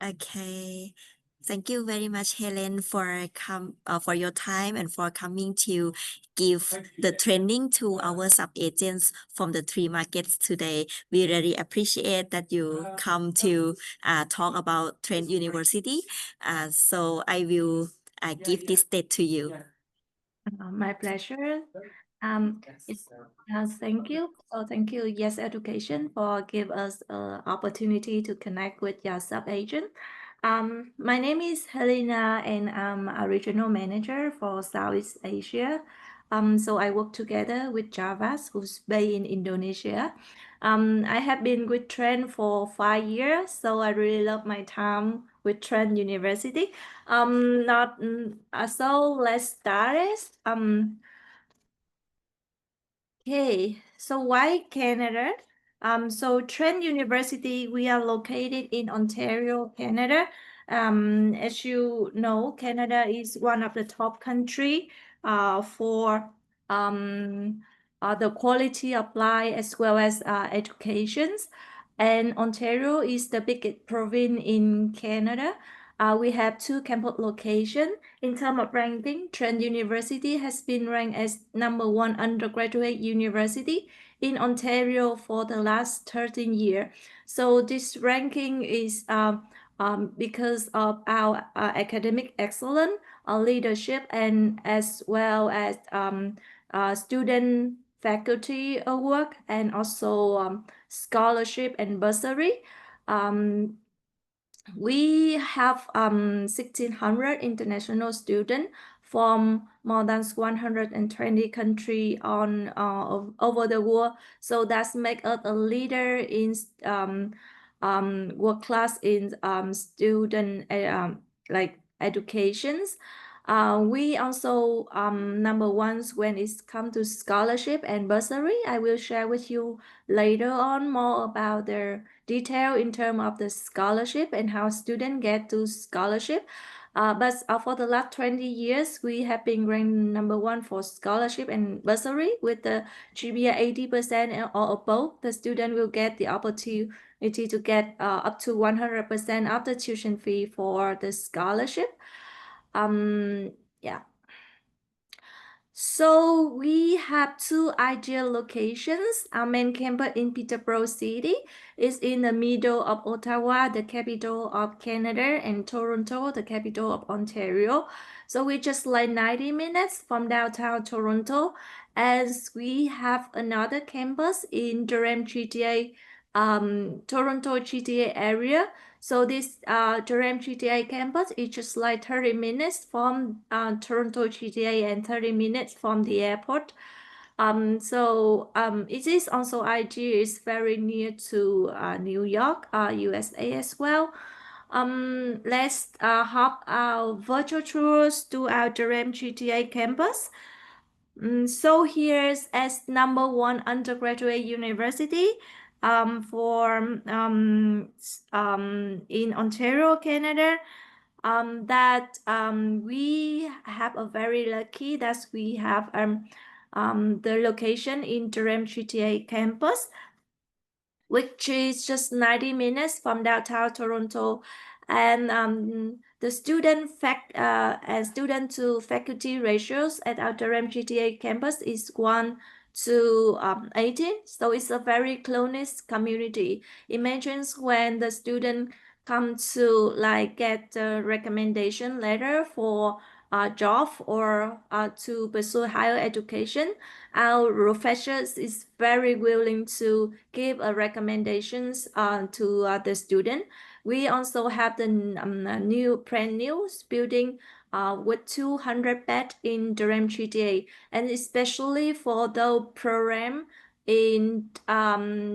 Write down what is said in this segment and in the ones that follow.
Okay. Thank you very much, Helen, for your time and for coming to give the training to our sub agents from the three markets today. We really appreciate that you come to talk about Trent University. So I will give this state to you. My pleasure. It's thank you. So thank you, Yes Education, for give us an opportunity to connect with your sub agent. My name is Helena, and I'm a regional manager for Southeast Asia. So I work together with Javas, who's based in Indonesia. I have been with Trent for 5 years, so I really love my time with Trent University. Not so let's start it. Okay, so why Canada? So Trent University, we are located in Ontario, Canada. As you know, Canada is one of the top country for the quality of life as well as educations. And Ontario is the biggest province in Canada. We have two campus locations. In terms of ranking, Trent University has been ranked as #1 undergraduate university in Ontario for the last 13 years. So this ranking is because of our academic excellence, our leadership, and as well as student faculty work, and also scholarship and bursary. Um, we have 1,600 international students from more than 120 countries on over the world. So that's make us a leader in world class in student like educations. We also #1 when it comes to scholarship and bursary. I will share with you later on more about the detail in terms of the scholarship and how students get to scholarship. But for the last 20 years, we have been ranked #1 for scholarship and bursary with the GPA 80% or above. The student will get the opportunity to get up to 100% of the tuition fee for the scholarship. Yeah. So we have two ideal locations. Our main campus in Peterborough City is in the middle of Ottawa, the capital of Canada, and Toronto, the capital of Ontario. So we just like 90 minutes from downtown Toronto, as we have another campus in Durham GTA, Toronto GTA area. So this Durham GTA campus is just like 30 minutes from Toronto GTA and 30 minutes from the airport. It is also IG is very near to New York, USA as well. Let's hop our virtual tours to our Durham GTA campus. So here's as #1 undergraduate university in Ontario, Canada. That we have a very lucky that we have the location in Durham GTA campus, which is just 90 minutes from downtown Toronto. And the student to faculty ratios at our Durham GTA campus is 1 to 18. So it's a very close community. Imagine when the student come to like get a recommendation letter for a job or to pursue higher education. Our professors is very willing to give recommendations to the student. We also have the brand new building with 200 beds in Durham GTA, and especially for the program in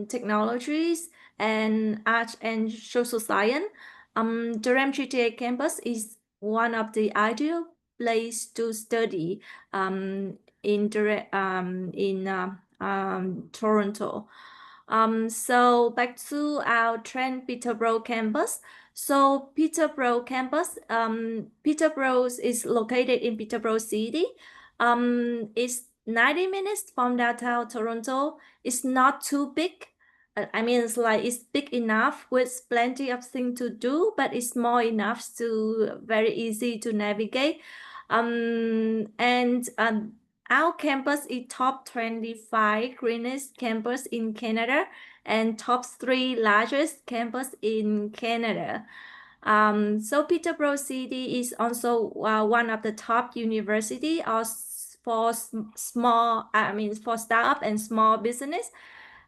technologies and art and social science. Durham GTA campus is one of the ideal place to study in Toronto. So back to our Trent Peterborough campus. So Peterborough campus, Peterborough is located in Peterborough City. It's 90 minutes from downtown Toronto. It's not too big. I mean, it's like it's big enough with plenty of things to do, but it's small enough to very easy to navigate. And our campus is top 25 greenest campus in Canada and top 3 largest campus in Canada. So Peterborough City is also one of the top university for small, I mean, for startup and small business.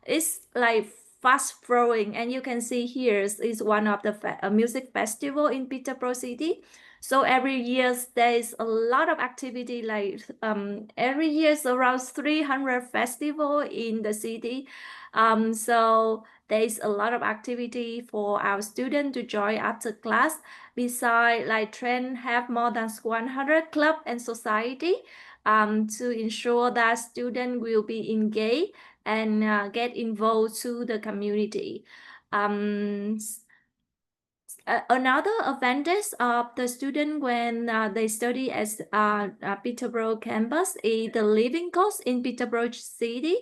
It's like fast growing, and you can see here is one of the music festival in Peterborough City. So every year there is a lot of activity, like every year is around 300 festival in the city. So there is a lot of activity for our students to join after class. Besides, like Trent have more than 100 club and society to ensure that students will be engaged and get involved to the community. Another advantage of the student when they study at Peterborough campus is the living cost in Peterborough City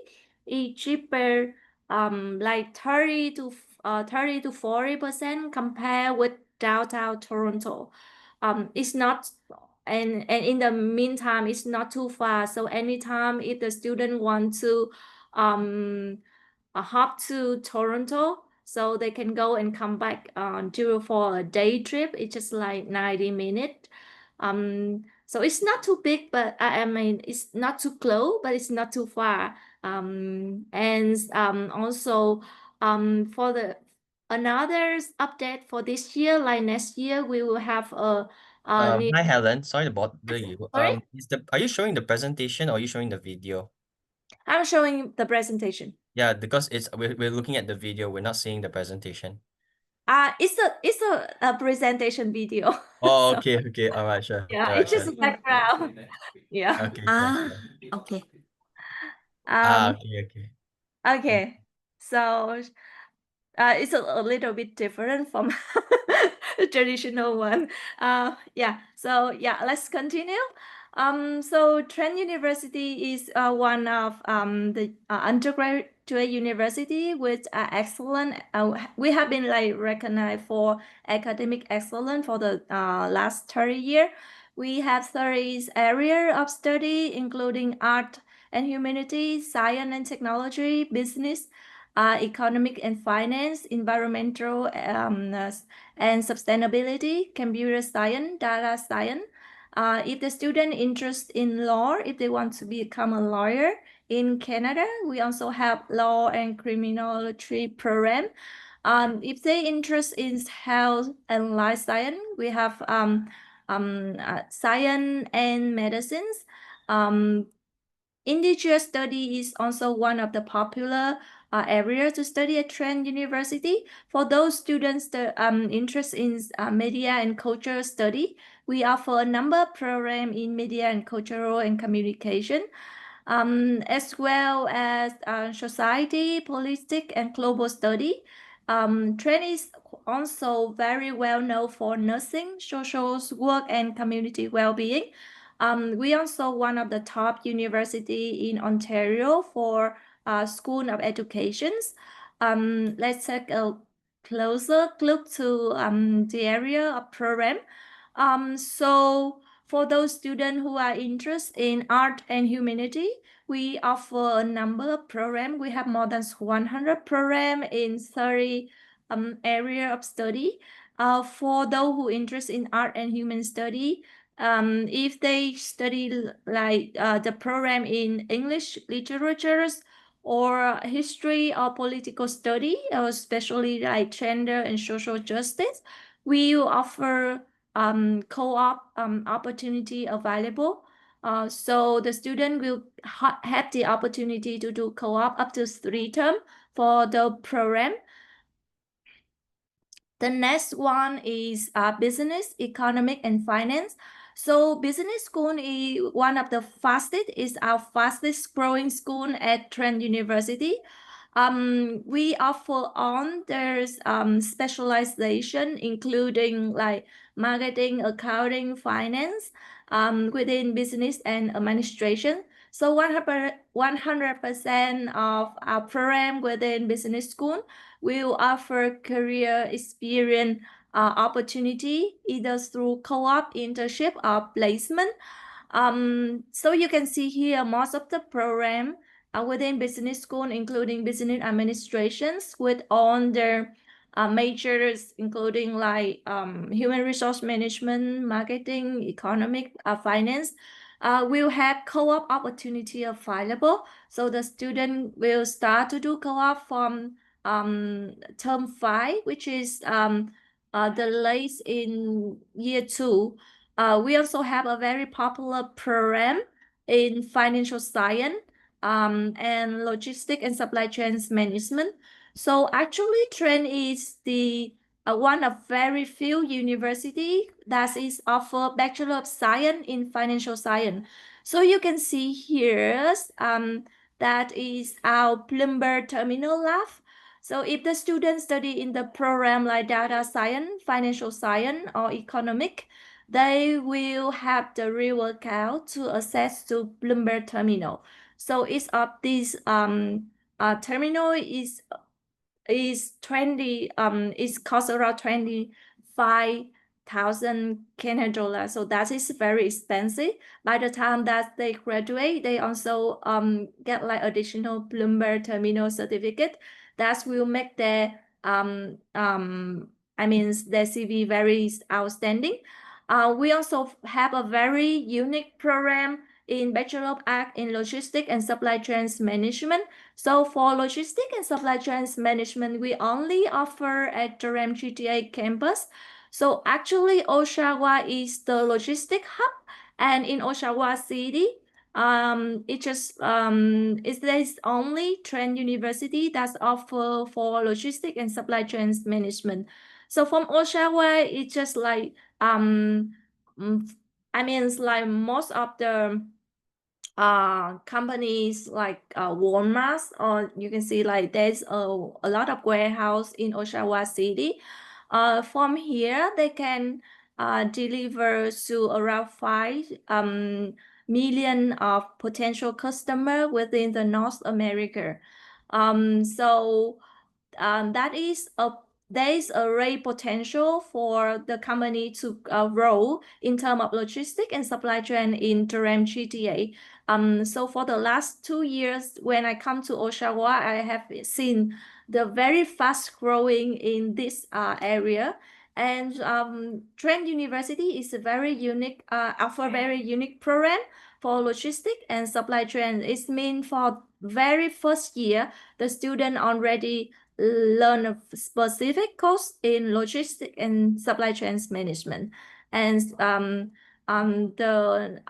is cheaper, like 30 to 40% compared with downtown Toronto. It's not, and in the meantime, it's not too far. So anytime if the student want to hop to Toronto, so they can go and come back for a day trip. It's just like 90 minutes. So it's not too big, but I mean, it's not too close, but it's not too far. And also for the another update for this year, like next year, we will have a new. Hi Helen, sorry to bother you. Sorry, Are you showing the presentation or are you showing the video? I'm showing the presentation. Yeah, because we're looking at the video, we're not seeing the presentation. It's a presentation video. Oh, So okay, all right, sure. yeah, All right, it's just sure. a background. Yeah. Okay, sure, Ah, sure. okay. Um, Okay. okay. So it's a little bit different from the traditional one. Yeah. So yeah, let's continue. So Trent University is one of the undergraduate university with excellent. We have been like recognized for academic excellence for the last 30 years. We have 30 area of study, including art and humanities, science and technology, business, economic and finance, environmental and sustainability, computer science, data science. If the student interested in law, if they want to become a lawyer in Canada, we also have law and criminology program. If they interest in health and life science, we have science and medicines. Indigenous study is also one of the popular areas to study at Trent University. For those students that interested in media and cultural study, we offer a number of programs in media and cultural and communication, as well as society, politics, and global study. Trent is also very well known for nursing, social work, and community well-being. We also one of the top university in Ontario for School of Educations. Let's take a closer look to the area of program. So for those students who are interested in art and humanity, we offer a number of programs. We have more than 100 programs in 30 area of study. For those who interested in art and human study, if they study like the program in English literatures or history or political study, or especially like gender and social justice, we offer co-op opportunity available. So the student will have the opportunity to do co-op up to 3 terms for the program. The next one is business, economic, and finance. So business school is one of the fastest, is our fastest growing school at Trent University. We offer on there's specialization, including like marketing, accounting, finance, within business and administration. So 100% of our program within business school will offer career experience opportunity either through co-op, internship, or placement. So you can see here most of the program within business school, including business administrations, with all their majors, including like human resource management, marketing, economic, finance, will have co-op opportunity available. So the student will start to do co-op from term 5, which is the latest in year 2. We also have a very popular program in financial science and logistic and supply chains management. So actually, Trent is the one of very few university that is offer Bachelor of Science in Financial Science. So you can see here that is our plumber terminal lab. So if the students study in the program like data science, financial science, or economic, they will have the real workout to access to plumber terminal. So each of these terminal is 20 is cost around 25,000 Canadian dollars. So that is very expensive. By the time that they graduate, they also get like additional plumber terminal certificate that will make their their CV very outstanding. We also have a very unique program in Bachelor of Arts in Logistics and Supply Chains Management. So for Logistics and Supply Chains Management, we only offer at the GTA campus. So actually, Oshawa is the logistic hub, and in Oshawa City, there's only Trent University that's offer for Logistics and Supply Chains Management. So from Oshawa, it's just like it's like most of the companies like Walmart, or you can see like there's a lot of warehouse in Oshawa City. From here, they can deliver to around 5 million of potential customer within the North America. So there is a great potential for the company to grow in terms of logistics and supply chain in Durham GTA. So for the last 2 years, when I come to Oshawa, I have seen the very fast growing in this area. And Trent University is a very unique, offer very unique program for logistics and supply chain. It means for very first year, the student already learn a specific course in logistics and supply chains management. And the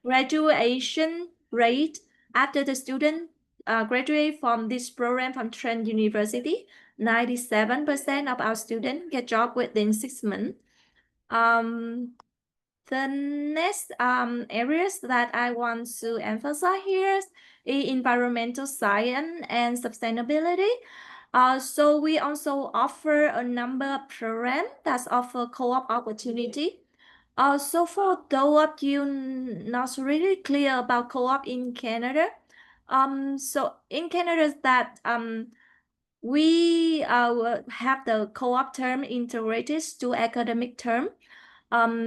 graduation rate after the student graduate from this program from Trent University, 97% of our students get job within 6 months. The next areas that I want to emphasize here is environmental science and sustainability. So we also offer a number of programs that offer co-op opportunity. So for those of you not really clear about co-op in Canada, so in Canada that we have the co-op term integrated to academic term.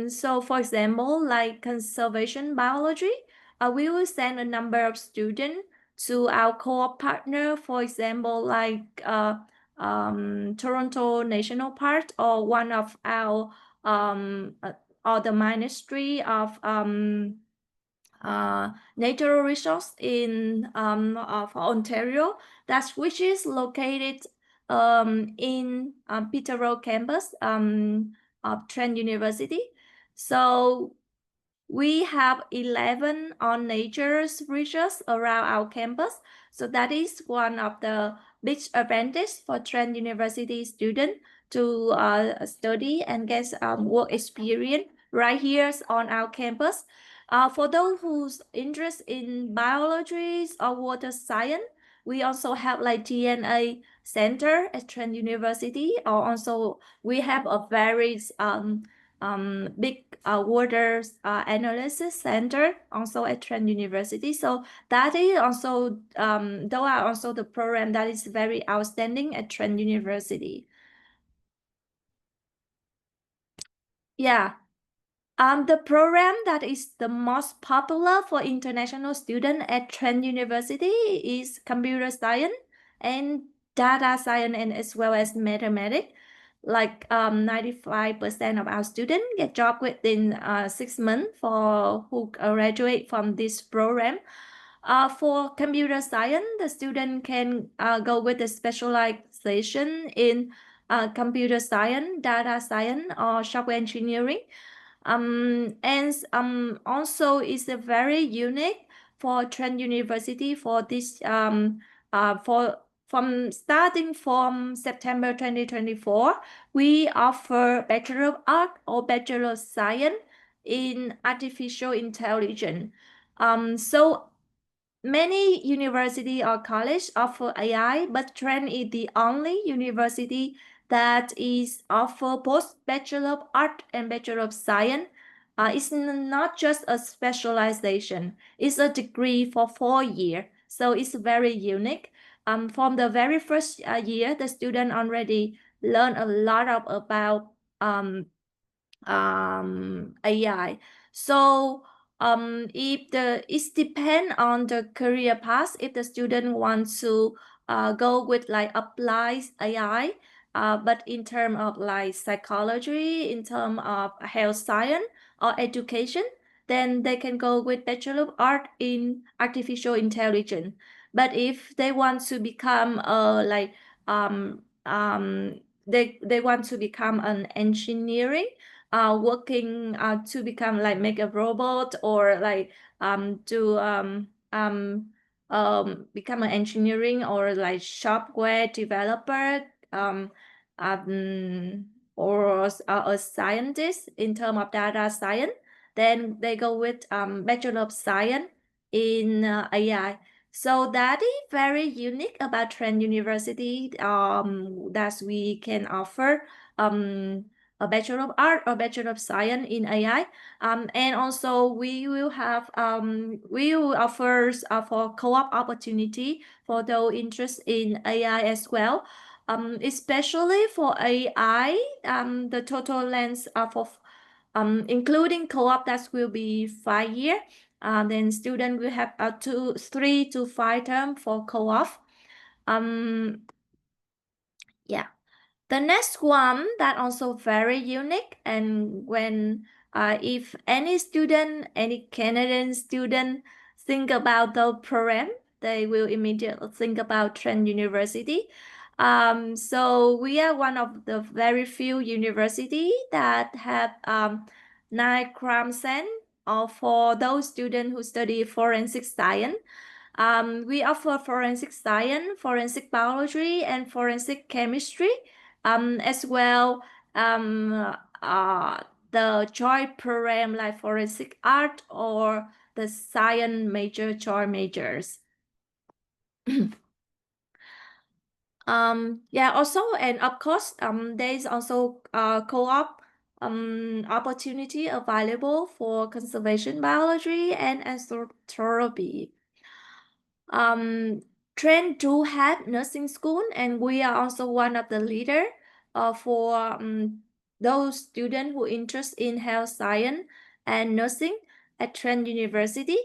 So for example, like conservation biology, we will send a number of students to our co-op partner, for example, like Toronto National Park, or one of our or the Ministry of natural resource in of Ontario, that's which is located in Peterborough campus of Trent University. So we have 11 on nature research around our campus. So that is one of the big advantage for Trent University students to study and get work experience right here on our campus. For those who's interested in biology or water science, we also have like DNA center at Trent University, or also we have a very big water analysis center also at Trent University. So that is also those are also the program that is very outstanding at Trent University. Yeah. The program that is the most popular for international students at Trent University is computer science and data science, and as well as mathematics. Like 95% of our students get job within 6 months for who graduate from this program. For computer science, the student can go with a specialization in computer science, data science, or software engineering. And also is a very unique for Trent University for this from starting from September 2024, we offer Bachelor of Art or Bachelor of Science in Artificial Intelligence. So many university or college offer AI, but Trent is the only university that is offer both Bachelor of Art and Bachelor of Science. It's not just a specialization, it's a degree for 4 years. So it's very unique. From the very first year, the student already learn a lot about AI. So it depends on the career path. If the student wants to go with like applied AI, but in terms of like psychology, in terms of health science or education, then they can go with Bachelor of Art in Artificial Intelligence. But if they want to become they want to become an engineering, working to become like make a robot or like become an engineering or like software developer, or a scientist in terms of data science, then they go with Bachelor of Science in AI. So that is very unique about Trent University, that we can offer a Bachelor of Art or Bachelor of Science in AI. And also we will offer for co-op opportunity for those interested in AI as well. Especially for AI, the total length for including co-op, that will be 5 years. Then student will have 3 to 5 term for co-op. Yeah. The next one that also very unique, and when if any student, any Canadian student think about the program, they will immediately think about Trent University. So we are one of the very few university that have 9 credits for those students who study forensic science. We offer forensic science, forensic biology, and forensic chemistry, as well the choice program like forensic art or the science major choice majors. Yeah, also, and of course, there is also co-op opportunity available for conservation biology and anthropology. Trent do have nursing school, and we are also one of the leader for those students who interest in health science and nursing at Trent University.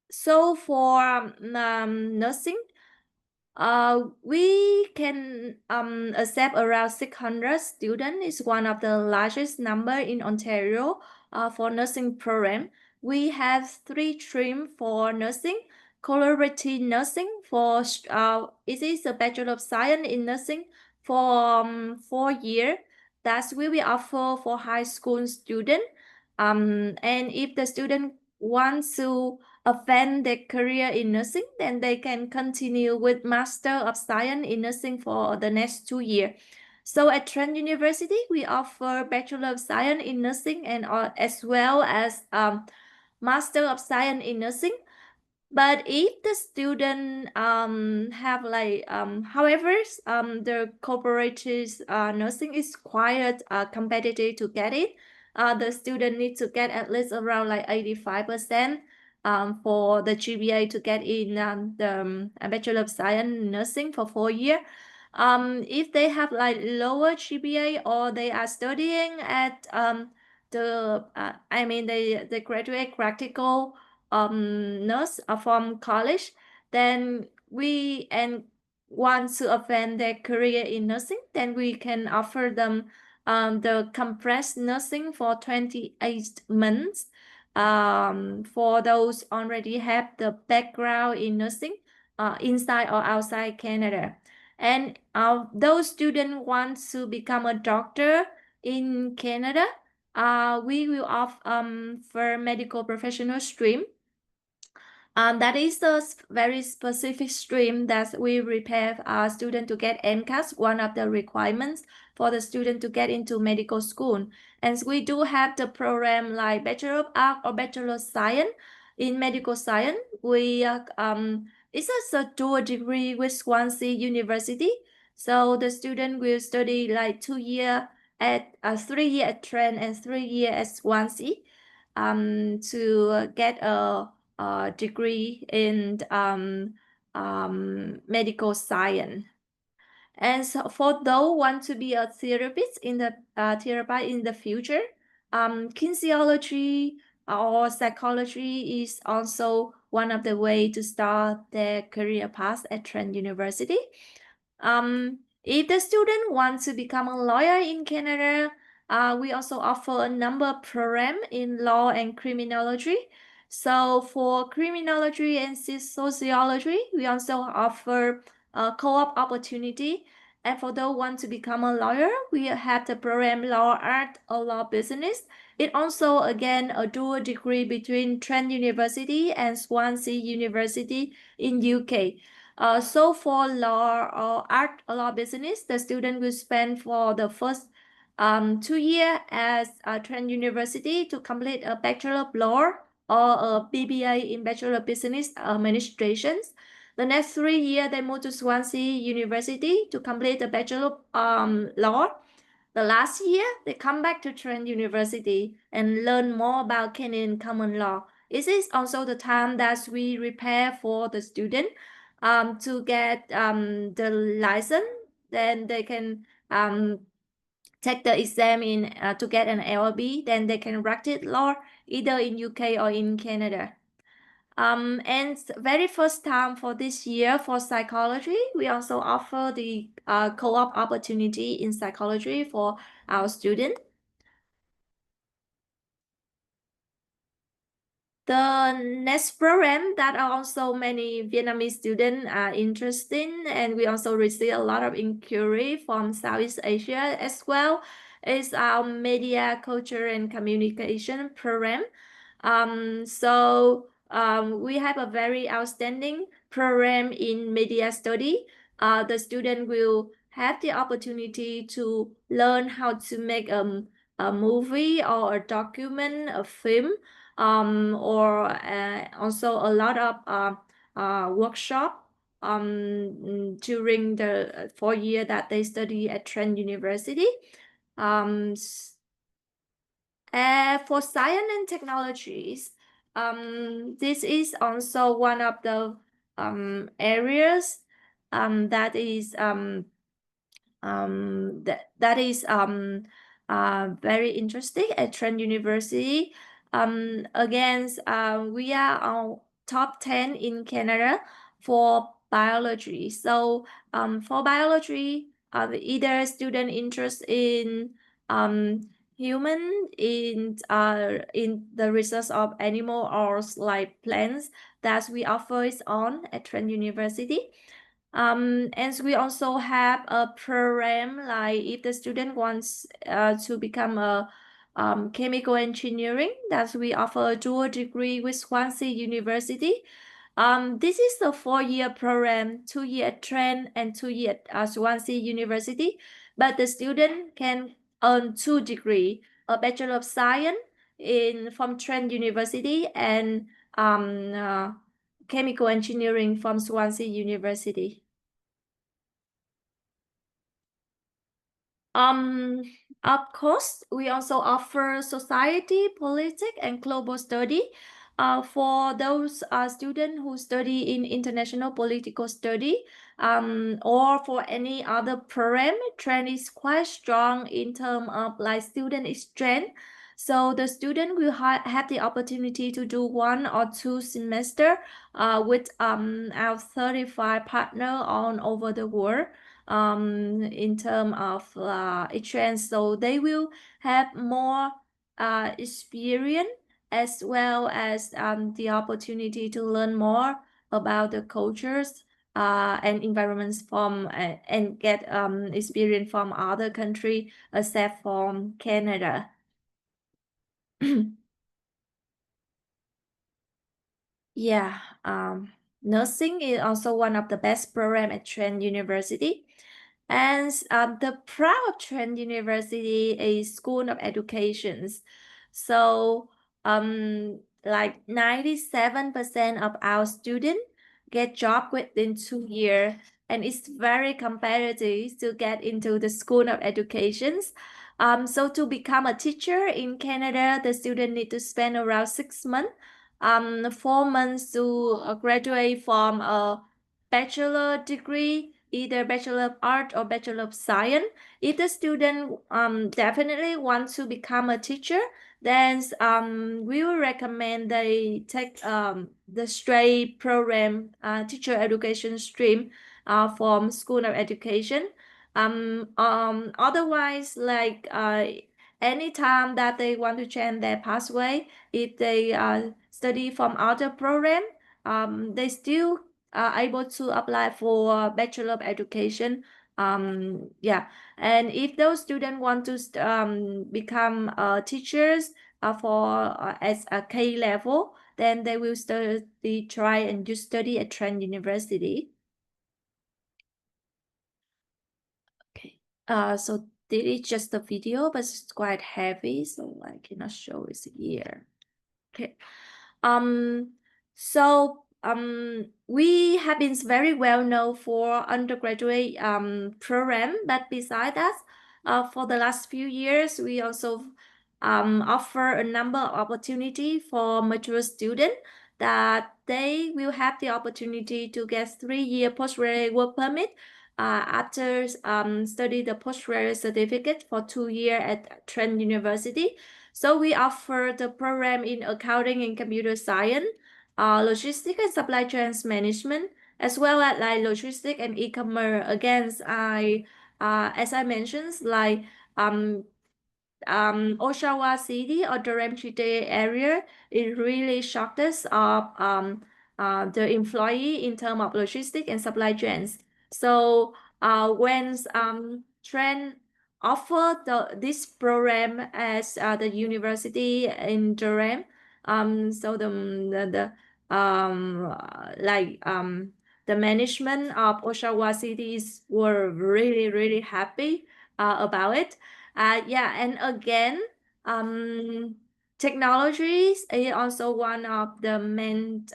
So for nursing, we can accept around 600 students. It's one of the largest number in Ontario for nursing program. We have 3 streams for nursing. Collaborative nursing for it is a Bachelor of Science in nursing for 4 years. That will be offered for high school student. And if the student wants to advance their career in nursing, then they can continue with Master of Science in nursing for the next 2 years. So at Trent University, we offer Bachelor of Science in nursing and as well as Master of Science in nursing. But if the student have like however the cooperative nursing is quite competitive to get it, the student needs to get at least around like 85% for the GPA to get in the Bachelor of Science in Nursing for 4 years. If they have like lower GPA or they are studying at they graduate practical nurse from college, then we want to advance their career in nursing, then we can offer them the compressed nursing for 28 months for those already have the background in nursing inside or outside Canada. And those students want to become a doctor in Canada, we will offer for medical professional stream. That is a very specific stream that we prepare our student to get MCAS, one of the requirements for the student to get into medical school. And we do have the program like Bachelor of Arts or Bachelor of Science in medical science. It's a dual degree with Swansea University. So the student will study like 2 years at 3 years at Trent and 3 years at Swansea to get a degree in medical science. And so for those want to be a therapist in the therapy in the future, kinesiology or psychology is also one of the way to start their career path at Trent University. If the student wants to become a lawyer in Canada, we also offer a number of programs in law and criminology. So for criminology and sociology, we also offer a co-op opportunity. And for those who want to become a lawyer, we have the program Law Art or Law Business. It also, again, a dual degree between Trent University and Swansea University in UK. So for law or art or law business, the student will spend for the first 2 years at Trent University to complete a Bachelor of Law or a BBA in Bachelor of Business Administration. The next 3 years, they move to Swansea University to complete the Bachelor of Law. The last year, they come back to Trent University and learn more about Canadian common law. It is also the time that we prepare for the student to get the license. Then they can take the exam in to get an LLB. Then they can practice law either in UK or in Canada. And very first time for this year for psychology, we also offer the co-op opportunity in psychology for our students. The next program that also many Vietnamese students are interested in, and we also receive a lot of inquiry from Southeast Asia as well, is our Media, Culture and Communication program. We have a very outstanding program in media study. The student will have the opportunity to learn how to make a movie or a document, a film, or also a lot of workshop during the 4 years that they study at Trent University. For science and technologies, this is also one of the areas that is very interesting at Trent University. Again, we are on top 10 in Canada for biology. So for biology, either student interest in human in the research of animal or like plants that we offer is on at Trent University. And we also have a program like if the student wants to become a chemical engineering, that we offer a dual degree with Swansea University. This is a 4-year program, 2 year at Trent and 2 year at Swansea University. But the student can earn 2 degrees, a Bachelor of Science from Trent University and chemical engineering from Swansea University. Of course, we also offer society, politics, and global study. For those students who study in international political study, or for any other program, Trent is quite strong in terms of like student exchange. So the student will have the opportunity to do 1 or 2 semester with our 35 partner all over the world in terms of exchange. So they will have more experience as well as the opportunity to learn more about the cultures and environments from and get experience from other country except from Canada. Yeah, nursing is also one of the best program at Trent University. And the proud of Trent University is School of Educations. So like 97% of our students get job within 2 years, and it's very competitive to get into the School of Educations. So to become a teacher in Canada, the student need to spend around 6 months, 4 months to graduate from a bachelor degree, either Bachelor of Art or Bachelor of Science. If the student definitely want to become a teacher, then we will recommend they take the straight program, teacher education stream from School of Education. Otherwise, like anytime that they want to change their pathway, if they study from other program, they still are able to apply for Bachelor of Education. Yeah, and if those students want to become teachers for as a K level, then they will try and just study at Trent University. Okay, so this is just a video, but it's quite heavy, so I cannot show it here. Okay. So we have been very well known for undergraduate program, but besides that, for the last few years, we also offer a number of opportunity for mature students that they will have the opportunity to get 3-year postgraduate work permit after study the postgraduate certificate for 2 years at Trent University. So we offer the program in accounting and computer science, logistics and supply chain management, as well as like logistics and e-commerce. Again, as I mentioned, like Oshawa City or Durham City area, it really shocked us of the employee in terms of logistics and supply chains. So when Trent offer this program as the university in Durham, so the management of Oshawa cities were really happy about it. Yeah, and again, technologies is also one of the main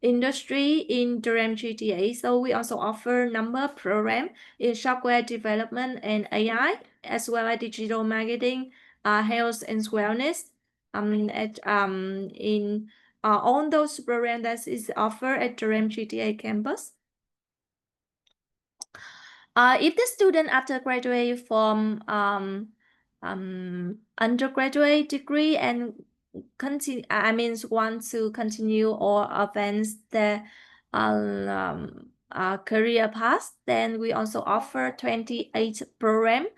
industry in Durham GTA. So we also offer number of program in software development and AI, as well as digital marketing, health and wellness. In all those programs that is offered at Durham GTA campus. If the student after graduate from undergraduate degree and continue, want to continue or advance their career path, then we also offer 28 program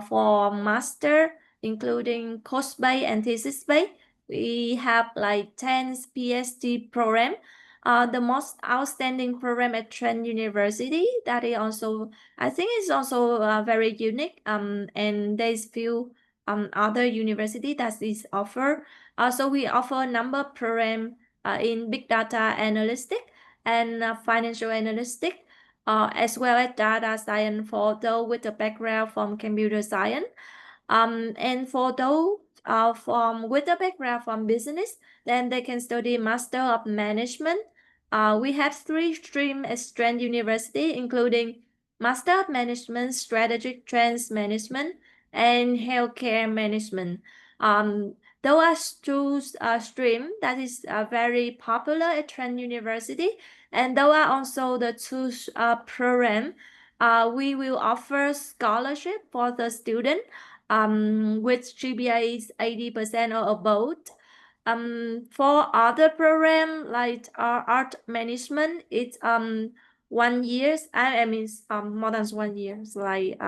for master, including course-based and thesis-based. We have like 10 PhD program. The most outstanding program at Trent University that is also, I think is also very unique. And there's few other university that is offer. So we offer a number of program in big data analytics and financial analytics, as well as data science for those with a background from computer science. And for those with a background from business, then they can study Master of Management We have 3 streams at Trent University, including Master of Management, Strategic Trends Management, and Healthcare Management. Those are two streams that is very popular at Trent University, and those are also the two programs. We will offer scholarship for the student with GPA is 80% or above. For other program like art management, it's 1 year. I mean more than 1 year. Like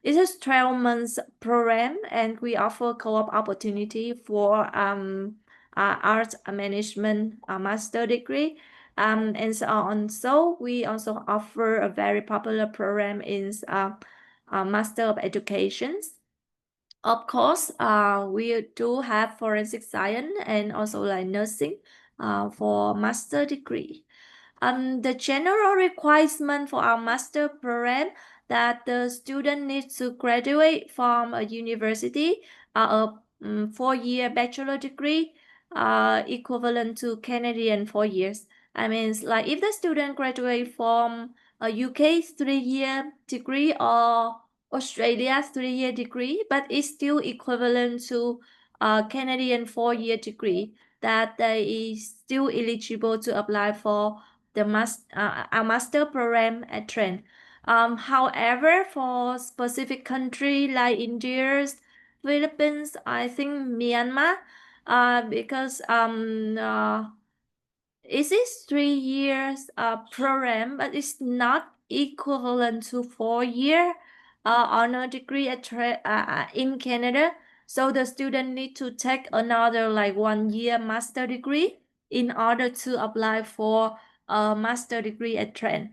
it is 12 months program, and we offer co-op opportunity for art management master degree. And so on. So we also offer a very popular program in Master of Education. Of course, we do have forensic science and also like nursing for master degree. The general requirement for our master program that the student needs to graduate from a university a 4-year bachelor degree equivalent to Canadian 4 years. I mean, like if the student graduate from a UK 3-year degree or Australia 3-year degree, but it's still equivalent to Canadian 4-year degree, that they is still eligible to apply for the our master program at Trent. However, for specific country like India, Philippines, I think Myanmar, because it is 3 years program, but it's not equivalent to 4-year honor degree at in Canada. So the student need to take another like 1-year master degree in order to apply for a master degree at Trent.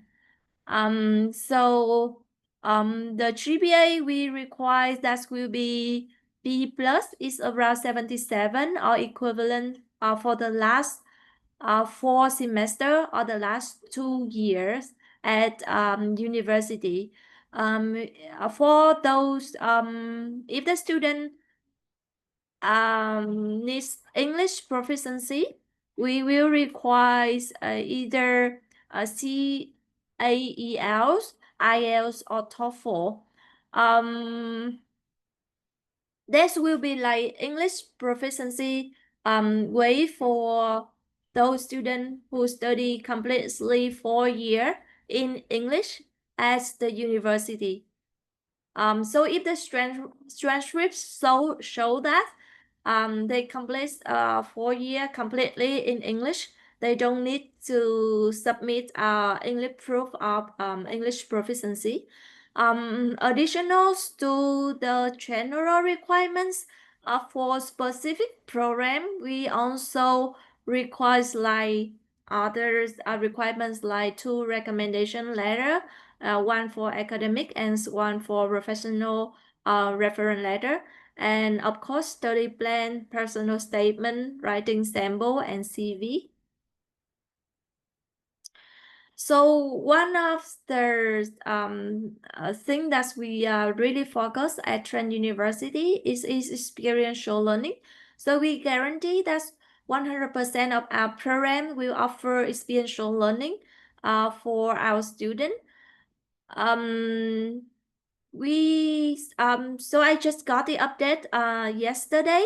So the GPA we require that will be B plus is around 77 or equivalent for the last 4 semester or the last 2 years at university. For those if the student needs English proficiency, we will require either a CAELs, IELTS, or TOEFL. This will be like English proficiency way for those students who study completely 4 years in English at the university. So if the transcripts show that they complete 4 year completely in English, they don't need to submit English proof of English proficiency. Additionals to the general requirements for specific program, we also requires like others requirements like 2 recommendation letter, one for academic and one for professional reference letter, and of course study plan, personal statement, writing sample, and CV. So one of the thing that we really focus at Trent University is experiential learning. So we guarantee that 100% of our program will offer experiential learning for our student. So I just got the update yesterday.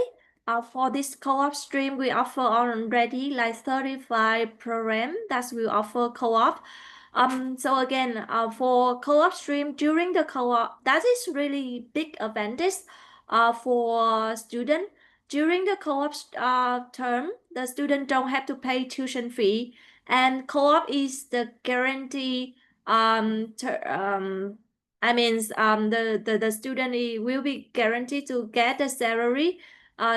For this co-op stream, we offer already like 35 program that will offer co-op. So again, for co-op stream during the co-op, that is really big advantage for student. During the co-op term, the student don't have to pay tuition fee, and co-op is the guarantee I mean, the student will be guaranteed to get the salary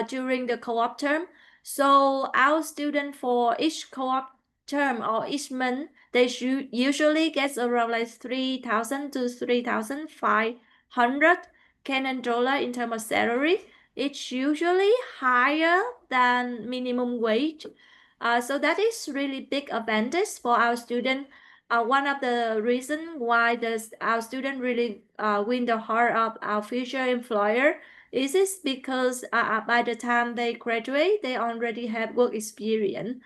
during the co-op term. So our student for each co-op term or each month, they should usually get around like 3,000 to 3,500 Canadian dollar in terms of salary. It's usually higher than minimum wage. So that is really big advantage for our student. One of the reasons why our student really win the heart of our future employer is because by the time they graduate, they already have work experience.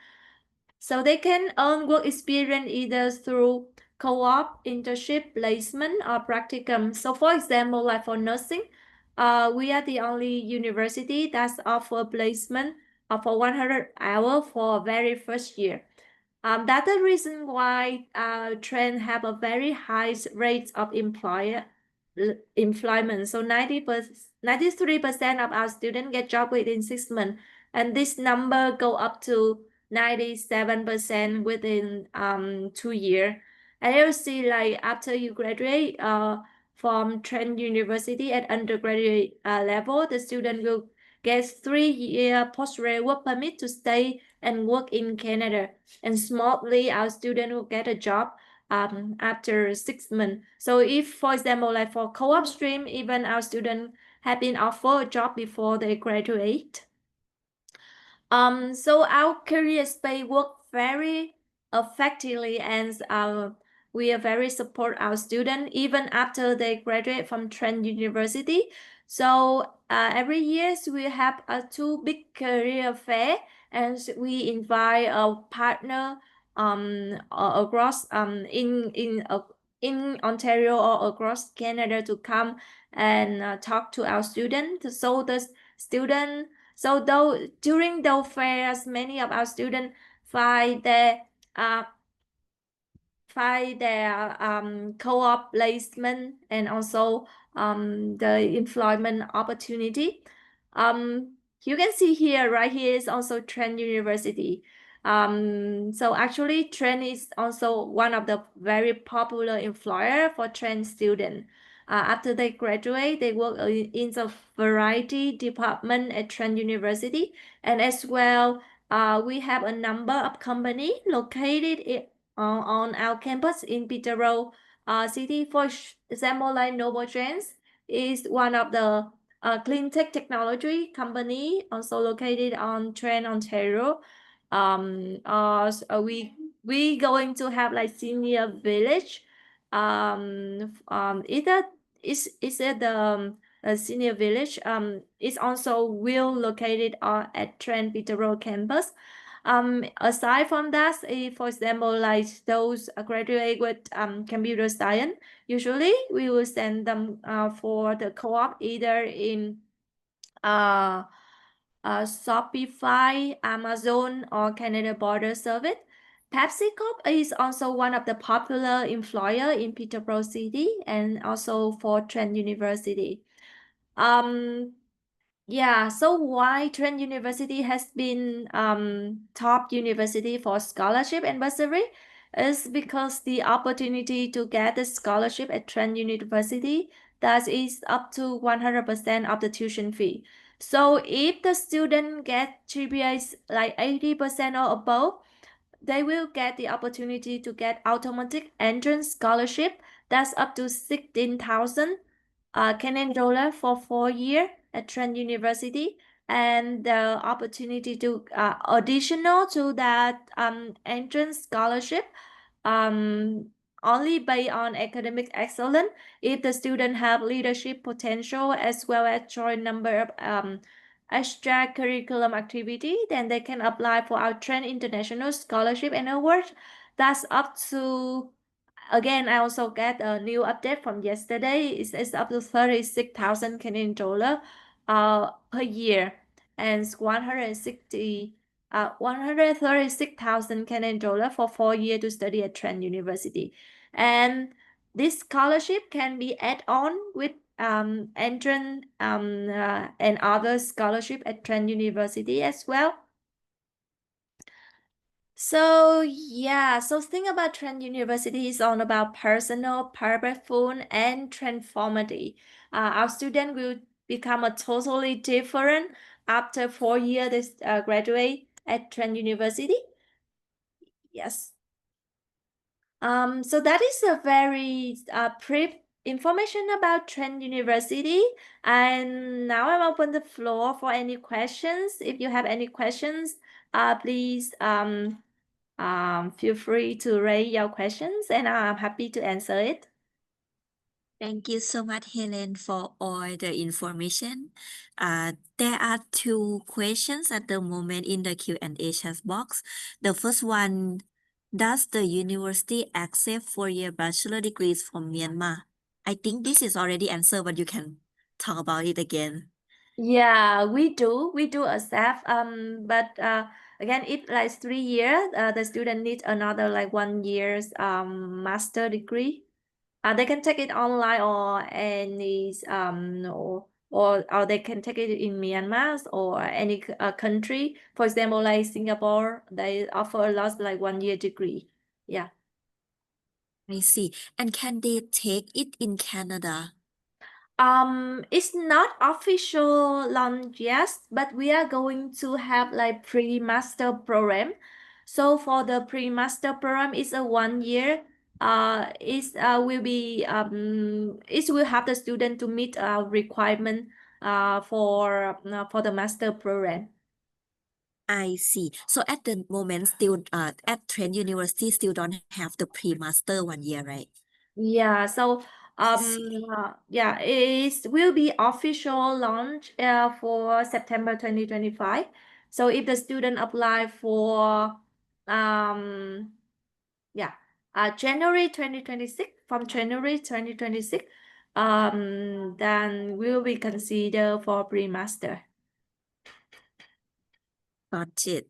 So they can earn work experience either through co-op, internship, placement, or practicum. So for example, like for nursing, we are the only university that's offer placement for 100 hours for very first year. That's the reason why Trent have a very high rate of employment. So 93% of our students get job within 6 months, and this number go up to 97% within 2 years. And you'll see, like, after you graduate from Trent University at undergraduate level, the student will get 3-year postgraduate work permit to stay and work in Canada. And smoothly, our student will get a job after 6 months. So if, for example, like for co-op stream, even our student have been offered a job before they graduate. So our career space work very effectively, and we are very support our student even after they graduate from Trent University. So every year we have a 2 big career fair, and we invite a partner across in Ontario or across Canada to come and talk to our students. So the student during those fairs, many of our students find their co-op placement and also the employment opportunity. You can see here, right here is also Trent University. So actually Trent is also one of the very popular employer for Trent students. After they graduate, they work in the variety department at Trent University, and as well, we have a number of company located on our campus in Peterborough City. For example, like Novotrends is one of the clean tech technology company also located on Trent, Ontario. So we going to have like senior village. Either is it the senior village? It's also will located at Trent Peterborough campus. Aside from that, for example, like those graduate with computer science, usually we will send them for the co-op either in Shopify, Amazon, or Canada Border Service. PepsiCo is also one of the popular employer in Peterborough City and also for Trent University. Yeah, so why Trent University has been top university for scholarship and bursary is because the opportunity to get a scholarship at Trent University that is up to 100% of the tuition fee. So if the student get GPAs like 80% or above, they will get the opportunity to get automatic entrance scholarship that's up to 16,000 Canadian dollar for 4 years at Trent University, and the opportunity to additional to that entrance scholarship only based on academic excellence if the student have leadership potential as well as join number of extracurriculum activity, then they can apply for our Trent International Scholarship and Award. That's up to, again, I also get a new update from yesterday. It's up to 36,000 Canadian dollar per year, and 136,000 Canadian dollar for 4 years to study at Trent University. And this scholarship can be add on with entrance and other scholarship at Trent University as well. So yeah, so think about Trent University is all about personal, purposeful, and transformative. Our student will become a totally different after 4 years they graduate at Trent University. Yes. So that is a very brief information about Trent University. And now I'm open the floor for any questions. If you have any questions, please feel free to raise your questions and I'm happy to answer it. Thank you so much, Helen, for all the information. There are two questions at the moment in the Q&A chat box. The first one, does the university accept four-year bachelor degrees from Myanmar? I think this is already answered, but you can talk about it again. Yeah, we do accept. But again, if like 3 years, the student needs another like 1 year's master degree. They can take it online or any or they can take it in Myanmar or any country. For example, like Singapore, they offer a lot like 1 year degree. Yeah. I see. And can they take it in Canada? It's not official launch yet, but we are going to have like pre-master program. So for the pre-master program, it's a 1 year. It will have the student to meet a requirement for the master program. I see. So at the moment, still at Trent University, still don't have the pre-master 1 year, right? Yeah, so see. yeah, it will be official launch for September 2025. So if the student apply for um yeah January 2026, from January 2026, then will be considered for pre-master. Got it.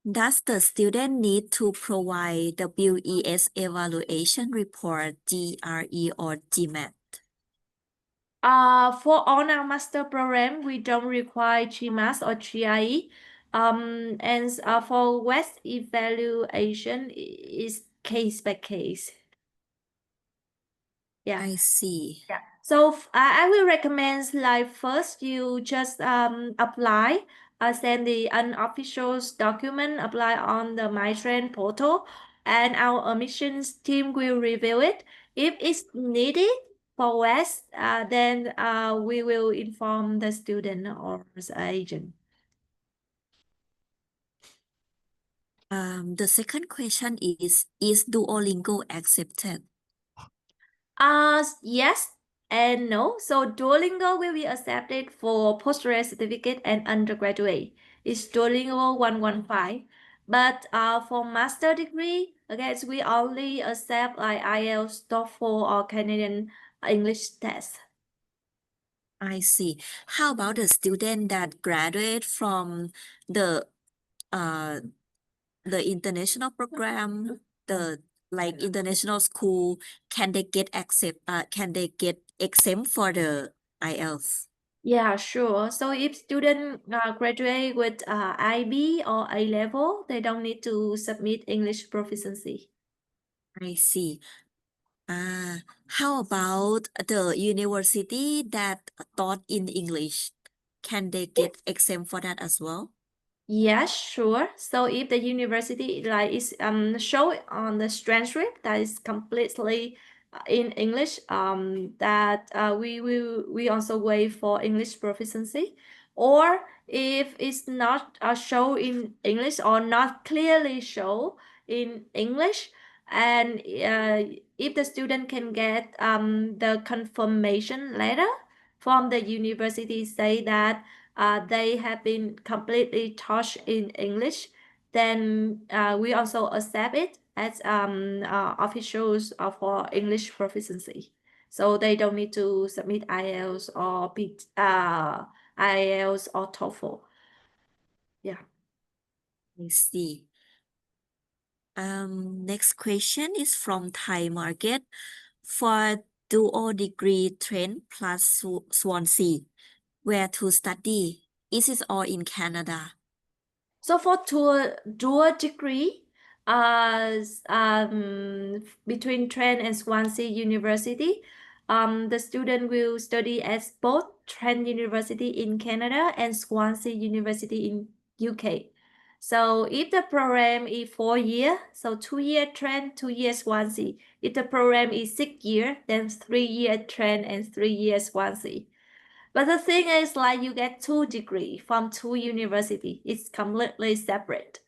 Does the student need to provide WES evaluation report, GRE or GMAT? For on our master program, we don't require GMAT or GIE. And for West evaluation is case by case. Yeah. I see. Yeah. So I will recommend like first you just apply, send the unofficial document, apply on the MyTrend portal, and our admissions team will review it. If it's needed for West, then we will inform the student or the agent. The second question is Duolingo accepted? Yes and no. So Duolingo will be accepted for postgraduate certificate and undergraduate. It's Duolingo 115. But for master degree, again, we only accept like IELTS, TOEFL, or Canadian English test. I see. How about the student that graduate from the uh international program, the like international school, can they get exempt for the IELTS? Yeah, sure. So if student graduate with IB or A level, they don't need to submit English proficiency. I see. How about the university that taught in English? Can they get exempt for that as well? Yes, sure. So if the university like is show on the transcript that is completely in English, that we also wait for English proficiency, or if it's not show in English or not clearly show in English, and if the student can get the confirmation letter from the university say that they have been completely taught in English, then we also accept it as officials for English proficiency. So they don't need to submit IELTS or TOEFL. Yeah. I see. Next question is from Thai market. For dual degree Trent plus Swansea, where to study? Is it all in Canada? So for dual degree, between Trent and Swansea University, the student will study at both Trent University in Canada and Swansea University in UK. So if the program is 4 year, so 2 year Trent, 2 year Swansea. If the program is 6 year, then 3 year Trent and 3 year Swansea. But the thing is, like you get 2 degrees from 2 universities. It's completely separate.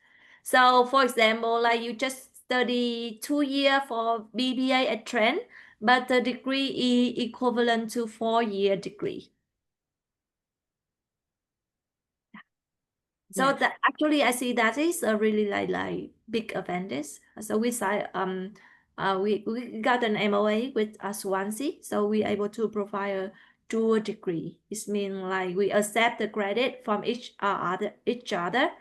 So, for example, like you just study 2 years for BBA at Trent, but the degree is equivalent to 4-year degree. So Yeah. actually, I see that is a really like big advantage. So we got an MOA with Swansea, so we able to provide a dual degree. It means like we accept the credit from each other.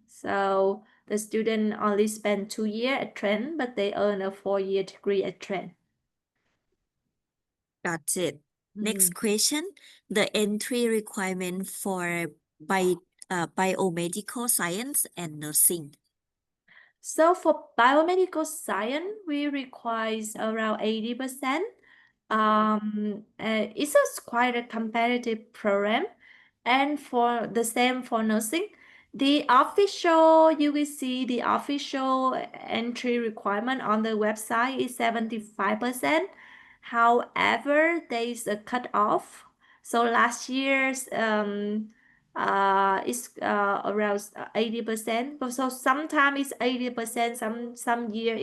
So the student only spend 2 years at Trent, but they earn a 4-year degree at Trent. Got it. Next question. The entry requirement for biomedical science and nursing. So for biomedical science, we require around 80%. It's quite a competitive program. And for the same for nursing, you will see the official entry requirement on the website is 75%. However, there is a cutoff. So last year's is around 80%. So sometimes it's 80%, some years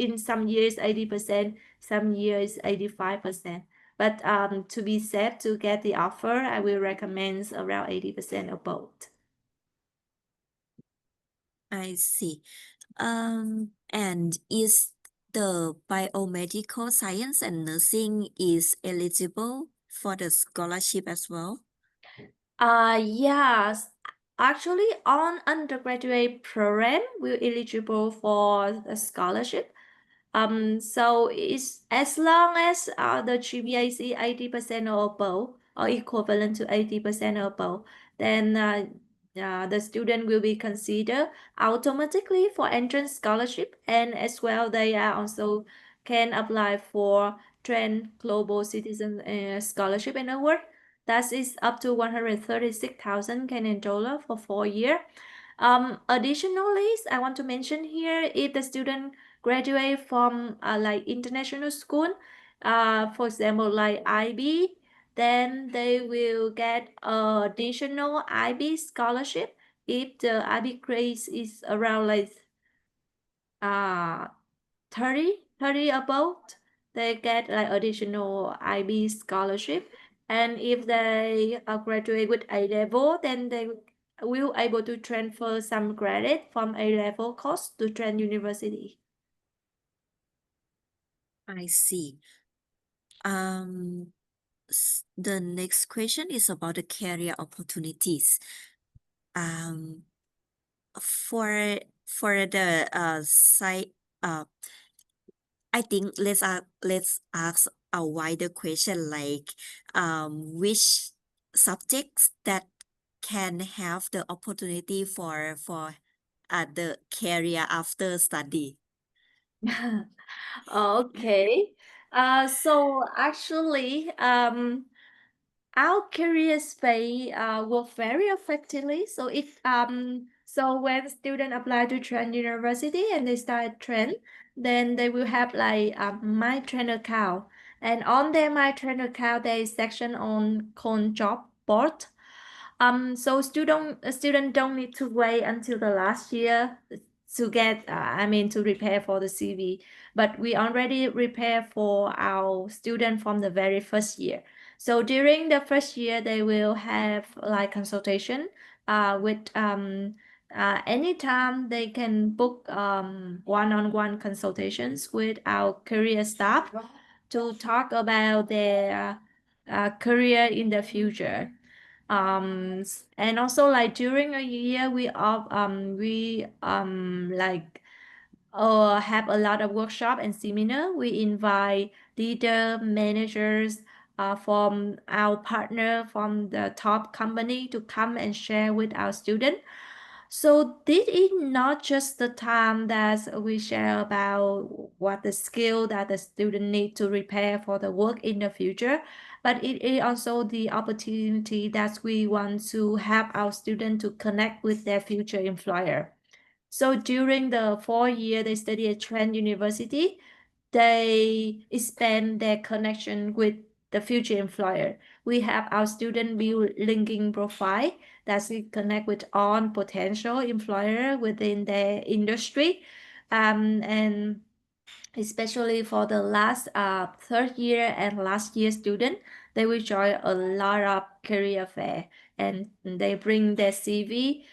80%, some years 85%. But to be safe to get the offer, I will recommend around 80% of both. I see. And is the biomedical science and nursing is eligible for the scholarship as well? Yes. Actually, on undergraduate program, we're eligible for a scholarship. So it's as long as the GPA is 80% or above, or equivalent to 80% or above, then the student will be considered automatically for entrance scholarship, and as well they are also can apply for Trent Global Citizen Scholarship and Award. That is up to 136,000 Canadian dollar for 4 years. Additionally, I want to mention here, if the student graduate from like international school, for example, like IB, then they will get additional IB scholarship if the IB grade is around like 30 above, they get like additional IB scholarship. And if they graduate with A level, then they will able to transfer some credit from A level course to Trent University. I see. The next question is about the career opportunities. Um, for the site, I think let's ask a wider question like which subjects that can have the opportunity for the career after study. Okay. So actually, our career space work very effectively. So when students apply to Trent University and they start at Trent, then they will have like My Trent account. And on their My Trent account, there is section on called job board. So student don't need to wait until the last year to get to prepare for the CV, but we already prepare for our student from the very first year. So during the first year, they will have like consultation with anytime they can book one-on-one consultations with our career staff to talk about their career in the future. And also like during a year we have a lot of workshop and seminar. We invite leader managers from our partner from the top company to come and share with our student. So this is not just the time that we share about what the skill that the student need to prepare for the work in the future, but it is also the opportunity that we want to help our student to connect with their future employer. So during the 4 year they study at Trent University, they expand their connection with the future employer. We have our student build linking profile that we connect with all potential employer within their industry. And especially for the last third year and last year student. They will join a lot of career fair, and they bring their CV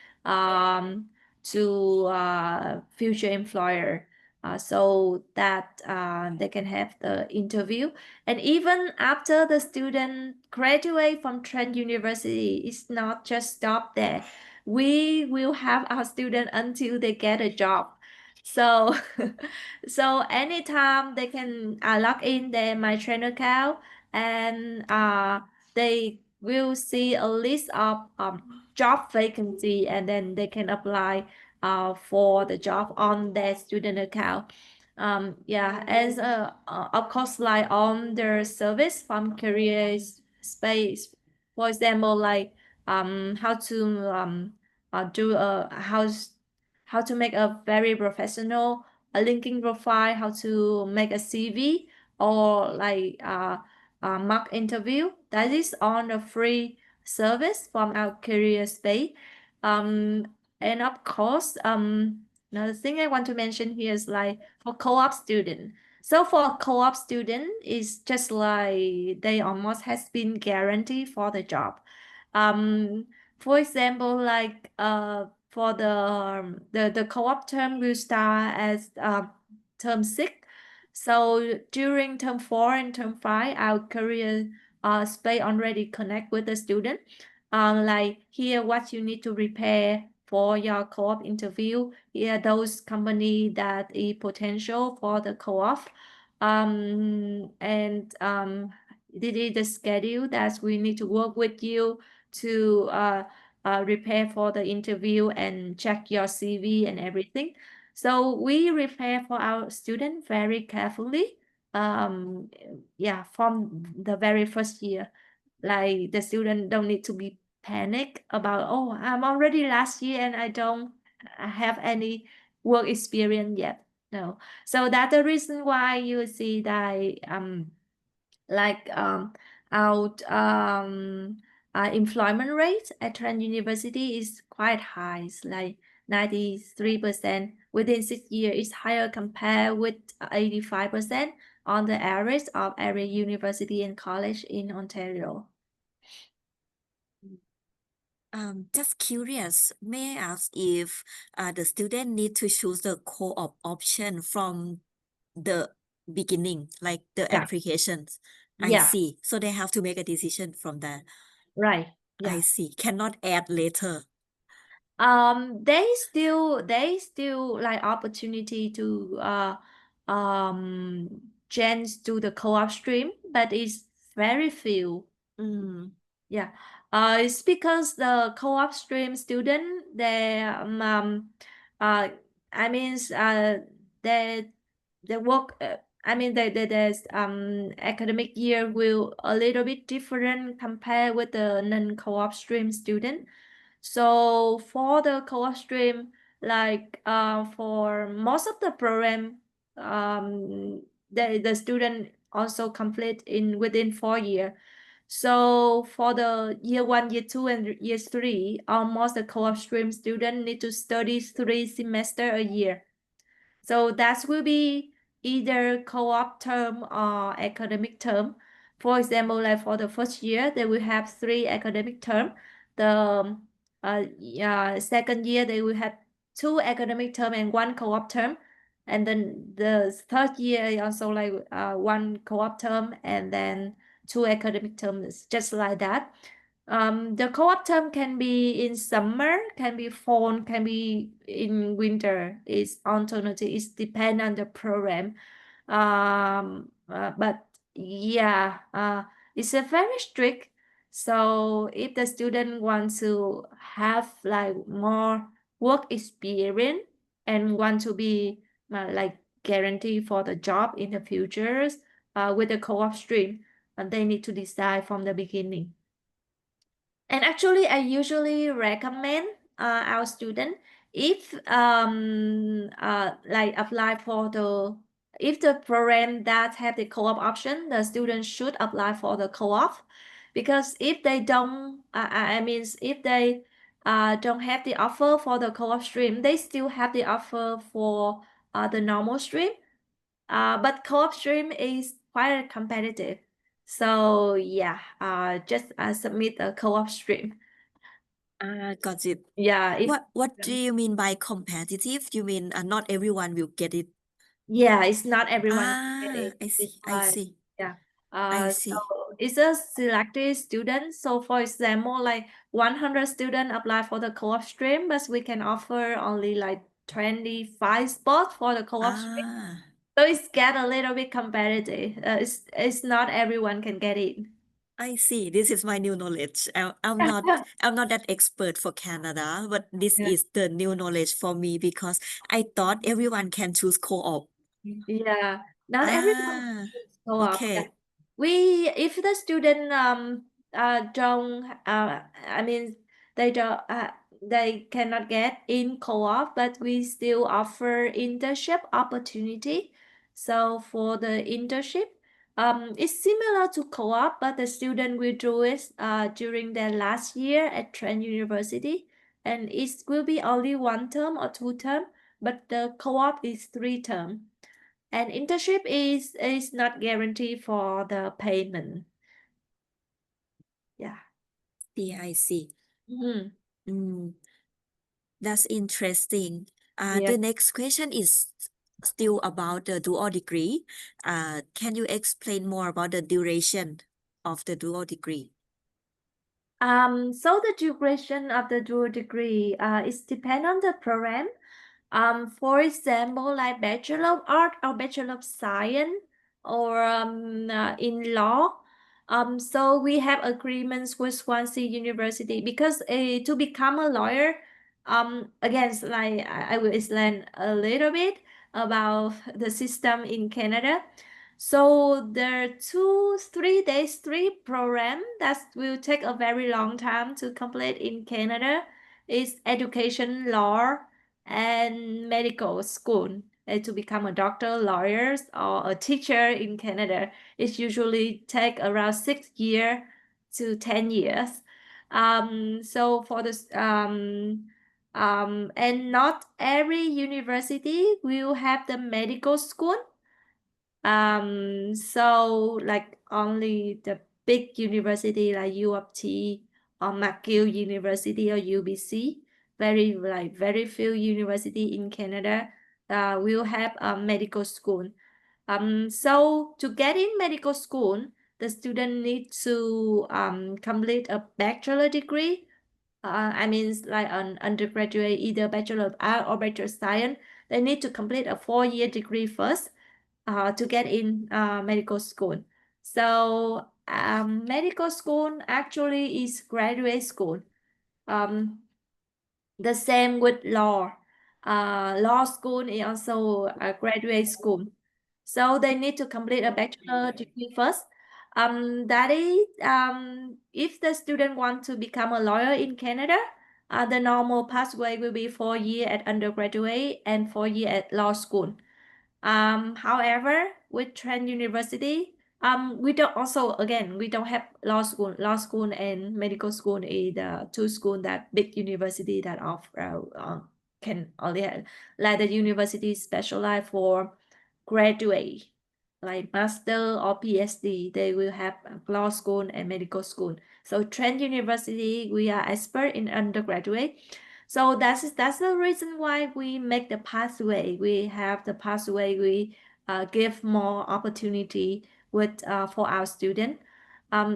to future employer, so that they can have the interview. And even after the student graduate from Trent University, it's not just stop there. We will have our student until they get a job. So so anytime they can log in their My Trainer account, and they will see a list of job vacancy, and then they can apply for the job on their student account. Yeah, as of course, like on their service from career space, for example, like how to do a how to make a very professional a LinkedIn profile, how to make a CV, or like a mock interview. That is on a free service from our career space. And of course, another thing I want to mention here is like for co-op student. So for co-op student, it's just like they almost has been guaranteed for the job. For example, like for the co-op term will start as term 6. So during term 4 and term 5, our career space already connect with the student. Like here, what you need to prepare for your co-op interview. Here, those company that is potential for the co-op. And this is the schedule that we need to work with you to prepare for the interview and check your CV and everything. So we prepare for our student very carefully. Yeah, from the very first year, like the student don't need to be panic about, oh, I'm already last year and I don't have any work experience yet. No, so that's the reason why you see that like our employment rate at Trent University is quite high. It's like 93% within 6 years. It's higher compared with 85% on the average of every university and college in Ontario. Just curious, may I ask if the student need to choose the co-op option from the beginning, like the Yeah. applications? I Yeah, see. So they have to make a decision from that. right. I Yeah. see. Cannot add later. They still like opportunity to change to the co-op stream, but it's very few. Mm. Yeah. It's because the co-op stream student they I mean they they work I mean there's academic year will a little bit different compared with the non-co-op stream student. So for the co-op stream, like for most of the program, the student also complete in within 4 years. So for the year 1, year 2, and year 3, almost the co-op stream student need to study 3 semester a year. So that will be either co-op term or academic term. For example, like for the first year, they will have 3 academic term. The second year, they will have 2 academic term and 1 co-op term. And then the third year also like 1 co-op term and then 2 academic terms, just like that. The co-op term can be in summer, can be fall, can be in winter. It's alternative. It's depend on the program. But yeah, it's a very strict. So if the student wants to have like more work experience and want to be like guaranteed for the job in the futures with the co-op stream, they need to decide from the beginning. And actually, I usually recommend our student if like apply for the if the program that have the co-op option, the student should apply for the co-op, because if they don't, I mean, if they don't have the offer for the co-op stream, they still have the offer for the normal stream. But co-op stream is quite competitive. So yeah, just submit a co-op stream. Got it. Yeah, it's What do you mean by competitive? You mean not everyone will get it? yeah, it's not everyone can get it. I see. It's I like see. yeah. I So see. it's a selected student. So for example, like 100 students apply for the co-op stream, but we can offer only like 25 spots for the co-op stream. Ah, So it's get a little bit competitive. It's not everyone can get it. I see. This is my new knowledge. I'm not that expert for Canada, but this Yeah. is the new knowledge for me because I thought everyone can choose co-op. Yeah, not everyone Ah, can go up. Yeah. okay. If the student don't I mean they cannot get in co-op, but we still offer internship opportunity. So for the internship, it's similar to co-op, but the student will do it during their last year at Trent University, and it will be only 1 term or 2 term, but the co-op is 3 term. And internship is not guaranteed for the payment. Yeah. I see. Mhm. Mm, that's interesting. Yeah. The next question is still about the dual degree. Can you explain more about the duration of the dual degree? So the duration of the dual degree is depend on the program. For example, like Bachelor of Art or Bachelor of Science or in law. So we have agreements with Swansea University because to become a lawyer, again, like I will explain a little bit about the system in Canada. So there are 3 days, 3 program that will take a very long time to complete in Canada. Is education, law, and medical school. To become a doctor, lawyers, or a teacher in Canada, it usually take around 6 years to 10 years. So for this, and not every university will have the medical school. So like only the big university like U of T or McGill University or UBC, very few university in Canada will have a medical school. So to get in medical school, the student needs to complete a bachelor degree. I mean, like an undergraduate, either Bachelor of Art or Bachelor of Science. They need to complete a 4-year degree first to get in medical school. So medical school actually is graduate school. The same with law. Law school is also a graduate school. So they need to complete a bachelor degree first. That is, if the student want to become a lawyer in Canada, the normal pathway will be 4 years at undergraduate and 4 years at law school. However, with Trent University, we don't have law school. Law school and medical school is the 2 schools that big university that offer can only have, like the university specialize for graduate, like master or PhD. They will have law school and medical school. So Trent University, we are expert in undergraduate. So that's the reason why we make the pathway. We have the pathway. We give more opportunity with for our student.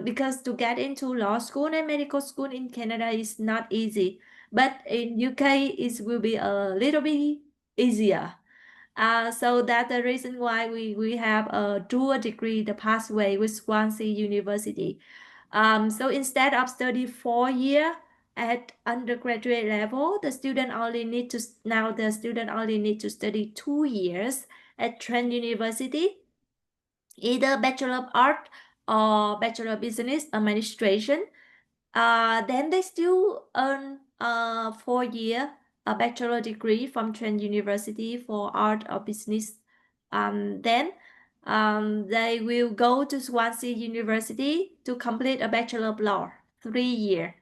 Because to get into law school and medical school in Canada is not easy, but in UK it will be a little bit easier. So that's the reason why we have a dual degree, the pathway with Swansea University. So instead of study 4 year at undergraduate level, the student only need to study 2 years at Trent University, either Bachelor of Art or Bachelor of Business Administration. Then they still earn 4 year a bachelor degree from Trent University for art or business. Then they will go to Swansea University to complete a Bachelor of Law, 3 year.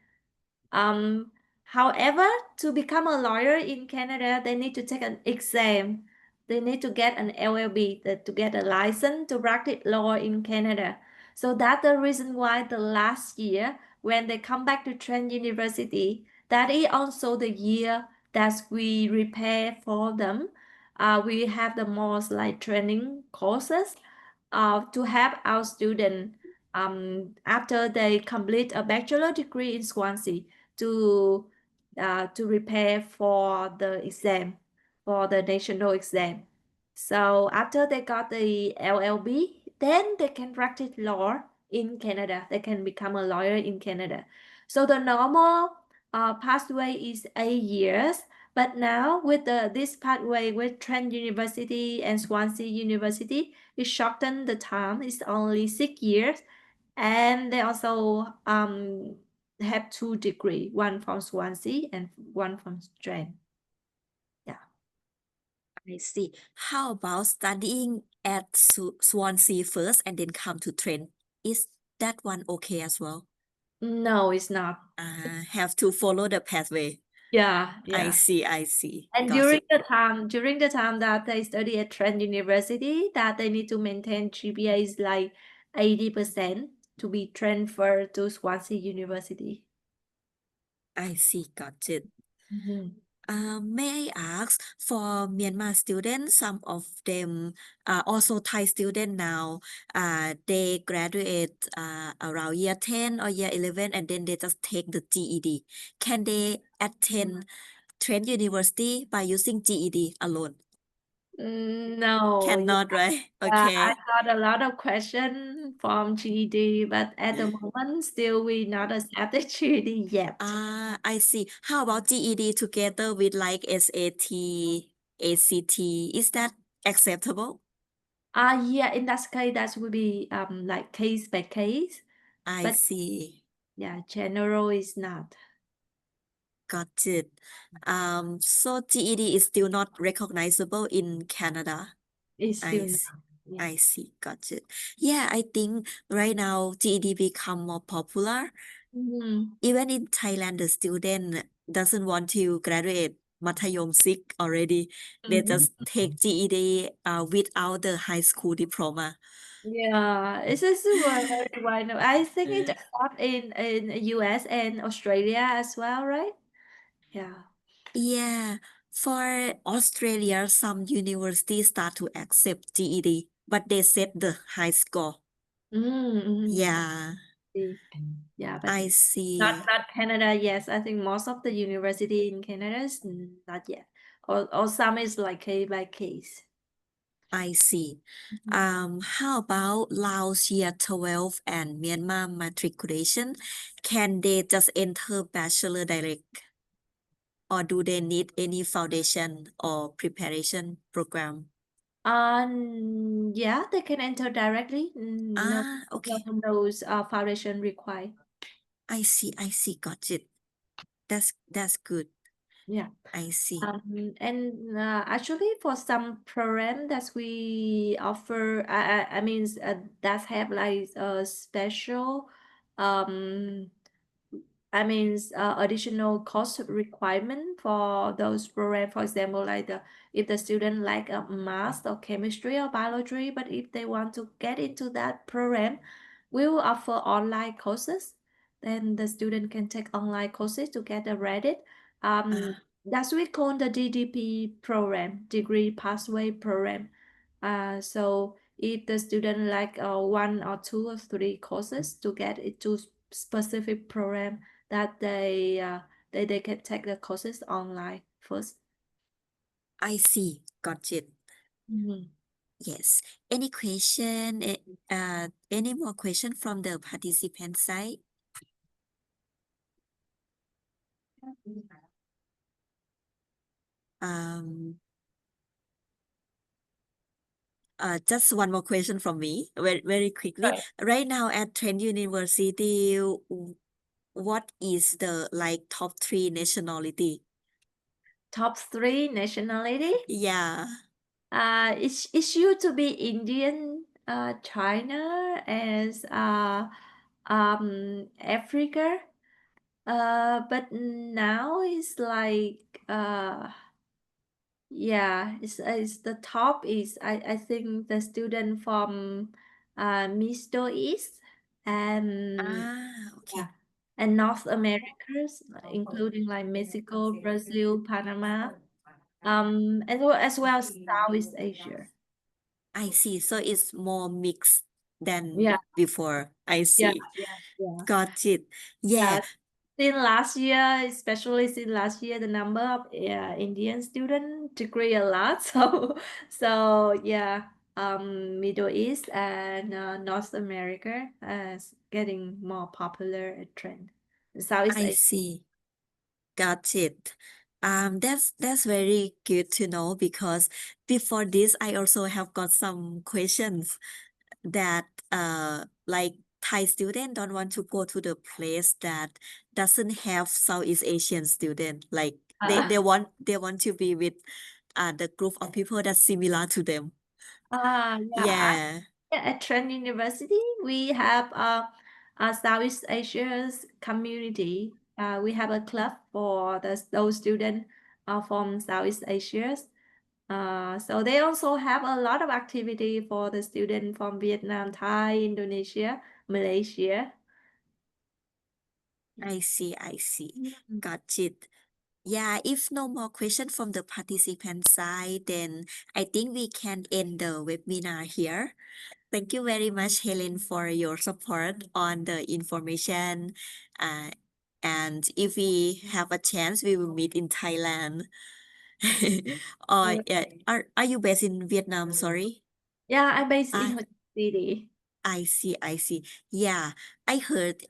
However, to become a lawyer in Canada, they need to take an exam they need to get an LLB to get a license to practice law in Canada. So that's the reason why the last year when they come back to Trent University, that is also the year that we prepare for them. We have the most like training courses to help our students after they complete a bachelor degree in Swansea to prepare for the exam, for the national exam. So after they got the LLB, then they can practice law in Canada. They can become a lawyer in Canada. So the normal pathway is 8 years. But now with this pathway with Trent University and Swansea University, it shortened the time. It's only 6 years, and they also have 2 degrees, one from Swansea and one from Trent. I see. How about studying at Swansea first and then come to Trent? Is that one okay as well? No, it's not. Have to follow the pathway. Yeah, I yeah. see, I see. And Got during it. the time that they study at Trent University, that they need to maintain GPA is like 80% to be transferred to Swansea University. I see, got it. Mhm. May I ask, for Myanmar students, some of them are also Thai student now, they graduate around year 10 or year 11 and then they just take the GED. Can they attend Trent University by using GED alone? No, Cannot, right? I Okay. got a lot of questions from GED, but at the moment, still we not accepted GED yet. I see. How about GED together with like SAT, ACT? Is that acceptable? Yeah, in that case, that will be like case by case, I but see. yeah, general is not. Got it. So GED is still not recognizable in Canada. It's I still see. not. Yeah. I see. Got it. Yeah, I think right now GED become more popular. Mhm. Even in Thailand, the student doesn't want to graduate Mathayom 6 already. They Mhm. just take GED without the high school diploma. Yeah, it's a very wide. I think it start in US and Australia as well, right? Yeah. Yeah, for Australia, some universities start to accept GED, but they set the high score. Mm-hmm. Yeah, Yeah, but I see. not Canada. Yes, I think most of the university in Canada is not yet, or some is like case by case. I see. Mhm. How about Laos year 12 and Myanmar matriculation? Can they just enter bachelor direct, or do they need any foundation or preparation program? Yeah, they can enter directly. No, Okay. those foundation required. I see. I see. Got it. That's good. Yeah. I see. And actually, for some program that we offer, I mean, that have like a special, um, additional cost requirement for those program. For example, like if the student like a math or chemistry or biology, but if they want to get into that program, we will offer online courses. Then the student can take online courses to get a credit. Um, that's we call the DDP program, degree pathway program. So if the student like 1 or 2 or 3 courses to get into specific program, that they can take the courses online first. I see. Got it. Mhm. Yes. Any question? Any more question from the participant side? Um, just one more question from me, very quickly. Right. Right now at Trent University, what is the like top 3 nationality? Top 3 nationality. Yeah. It's used to be Indian, China, as Africa. But now it's like Yeah, it's the top is I think the student from Middle East and Okay. yeah, and North Americas, including like Mexico, Brazil, Panama, as well as Southeast Asia. I see. So it's more mixed than Yeah, before. I yeah, see. yeah. Got it. Yeah, Yeah, since last year, especially since last year, the number of Indian students decreased a lot. So yeah, Middle East and North America is getting more popular trend. Southeast I Asia. see. Got it. That's very good to know because before this, I also have got some questions that like Thai student don't want to go to the place that doesn't have Southeast Asian student. Like they Uh, they want they want to be with the group of people that's similar to them. yeah, Yeah, at Trent University, we have a Southeast Asia's community. We have a club for those students from Southeast Asia. So they also have a lot of activity for the student from Vietnam, Thai, Indonesia, Malaysia. I see, I see. Mm. Got it. Yeah, if no more question from the participant side, then I think we can end the webinar here. Thank you very much, Helen, for your support on the information. Uh, and if we have a chance, we will meet in Thailand. Or yeah, are you based in Vietnam? Sorry. Yeah, I'm based in I Ho Chi Minh City. I see, I see. Yeah, I heard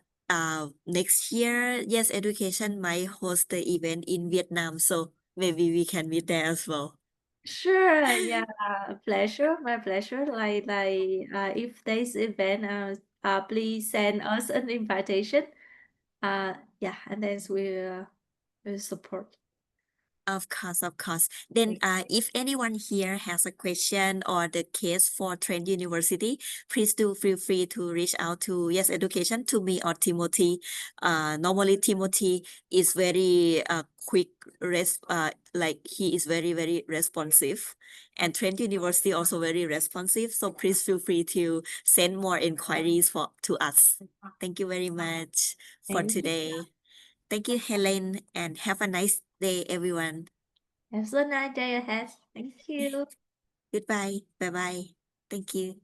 next year, Yes Education might host the event in Vietnam, so maybe we can meet there as well. Sure, yeah, pleasure, my pleasure. If there's event, please send us an invitation. Yeah, and then we'll support. Of course, of course. Then, if anyone here has a question or the case for Trent University, please do feel free to reach out to Yes Education to me or Timothy. Normally Timothy is very quick, like he is very, very responsive, and Trent University also very responsive. So please feel free to send more inquiries for to us. Thank you very much for Thank you. today. Thank you, Helen, and have a nice day, everyone. Have a nice day ahead. Thank you. Goodbye. Bye bye. Thank you.